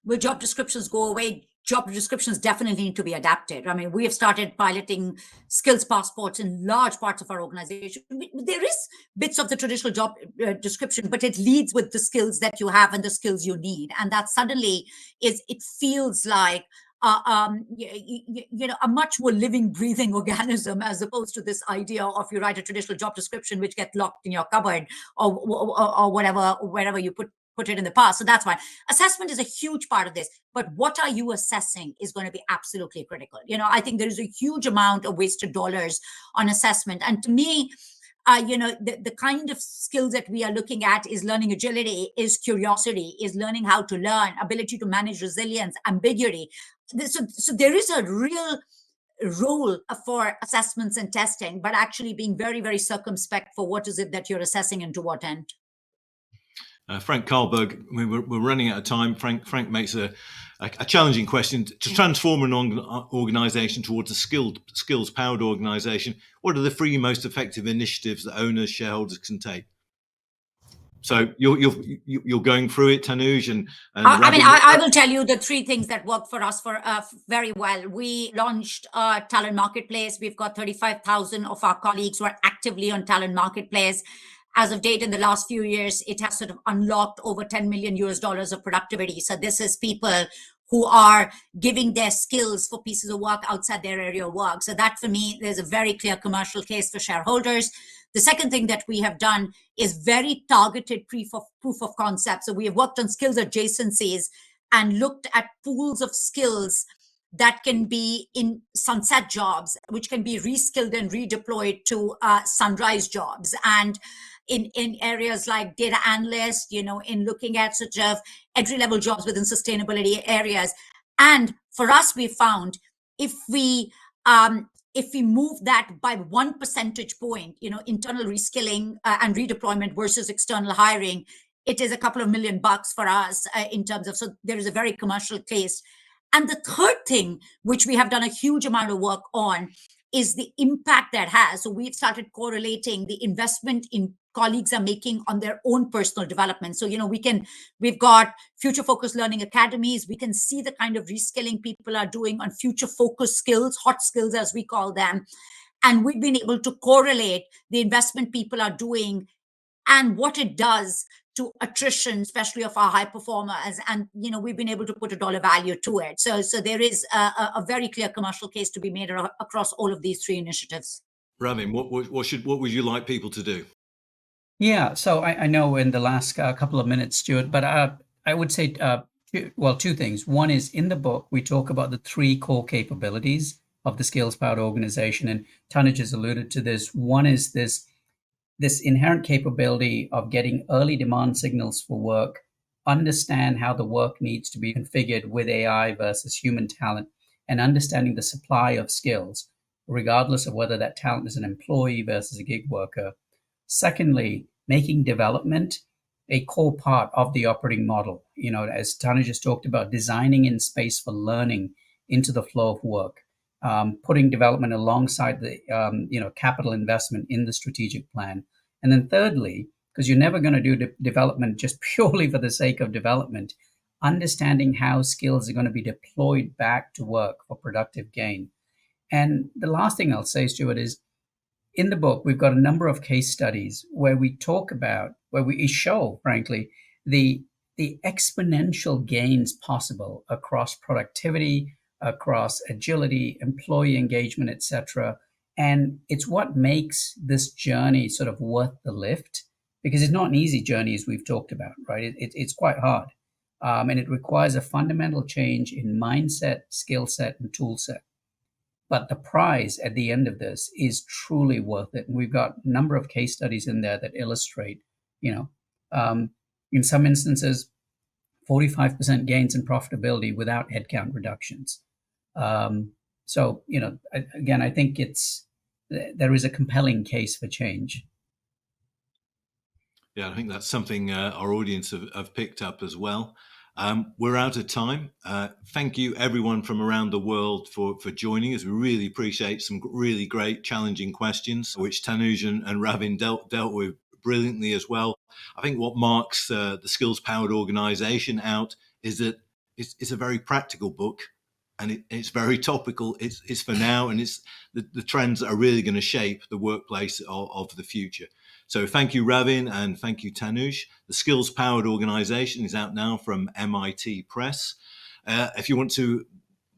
will job descriptions go away? Job descriptions definitely need to be adapted. I mean, we have started piloting skills passports in large parts of our organization. There is bits of the traditional job description, but it leads with the skills that you have and the skills you need. And that suddenly it feels like a much more living, breathing organism, as opposed to this idea of you write a traditional job description which gets locked in your cupboard or whatever, wherever you put it in the past. So that's why assessment is a huge part of this. But what are you assessing is going to be absolutely critical. I think there is a huge amount of wasted dollars on assessment. And to me, the kind of skills that we are looking at is learning agility, is curiosity, is learning how to learn, ability to manage resilience, ambiguity. So there is a real role for assessments and testing, but actually being very, very circumspect for what is it that you're assessing and to what end. Frank Karlberg, we're running out of time. Frank makes a challenging question. To transform an organization towards a skills-powered organization, what are the 3 most effective initiatives that owners, shareholders can take? So you're going through it, Tanuj, and I will tell you the 3 things that work for us very well. We launched a talent marketplace. We've got 35,000 of our colleagues who are actively on talent marketplace. As of date, in the last few years, it has sort of unlocked over $10 million of productivity. So this is people who are giving their skills for pieces of work outside their area of work. So that, for me, there's a very clear commercial case for shareholders. The second thing that we have done is very targeted proof of concept. So we have worked on skills adjacencies and looked at pools of skills that can be in sunset jobs, which can be reskilled and redeployed to sunrise jobs. And in areas like data analyst, in looking at sort of entry-level jobs within sustainability areas. And for us, we found if we move that by 1 percentage point, internal reskilling and redeployment versus external hiring, it is a couple of $1 million for us in terms of, so there is a very commercial case. And the third thing, which we have done a huge amount of work on, is the impact that has. So we've started correlating the investment in colleagues are making on their own personal development. So, we've got future focused learning academies. We can see the kind of reskilling people are doing on future focused skills, hot skills, as we call them. And we've been able to correlate the investment people are doing and what it does to attrition, especially of our high performers. And, we've been able to put a dollar value to it. So there is a very clear commercial case to be made across all of these three initiatives. Ravin, what would you like people to do? Yeah, so I know in the last couple of minutes, Stuart, but I would say, two things. One is, in the book, we talk about the three core capabilities of the skills-powered organization, and Tanuj has alluded to this. One is this inherent capability of getting early demand signals for work, understand how the work needs to be configured with AI versus human talent, and understanding the supply of skills, regardless of whether that talent is an employee versus a gig worker. Secondly, making development a core part of the operating model. As Tanuj just talked about, designing in space for learning into the flow of work, putting development alongside the capital investment in the strategic plan. And then thirdly, because you're never going to do development just purely for the sake of development, understanding how skills are going to be deployed back to work for productive gain. And the last thing I'll say, Stuart, is in the book, we've got a number of case studies where we show, frankly, the exponential gains possible across productivity, across agility, employee engagement, etc. And it's what makes this journey sort of worth the lift, because it's not an easy journey, as we've talked about, right? It's quite hard. And it requires a fundamental change in mindset, skill set, and tool set. But the prize at the end of this is truly worth it. And we've got a number of case studies in there that illustrate, in some instances, 45% gains in profitability without headcount reductions. So, again, I think there is a compelling case for change. Yeah, I think that's something our audience have picked up as well. We're out of time. Thank you, everyone from around the world, for joining us. We really appreciate some really great, challenging questions, which Tanuj and Ravin dealt with brilliantly as well. I think what marks the skills-powered organization out is that it's a very practical book, and it's very topical. It's for now, and it's the trends that are really going to shape the workplace of the future. So thank you, Ravin, and thank you, Tanuj. The Skills Powered Organization is out now from MIT Press. If you want to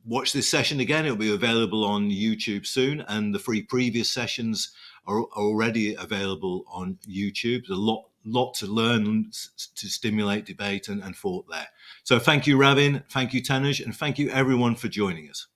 watch this session again, it'll be available on YouTube soon, and the free previous sessions are already available on YouTube. There's a lot to learn to stimulate debate and thought there. So thank you, Ravin, thank you, Tanuj, and thank you, everyone, for joining us.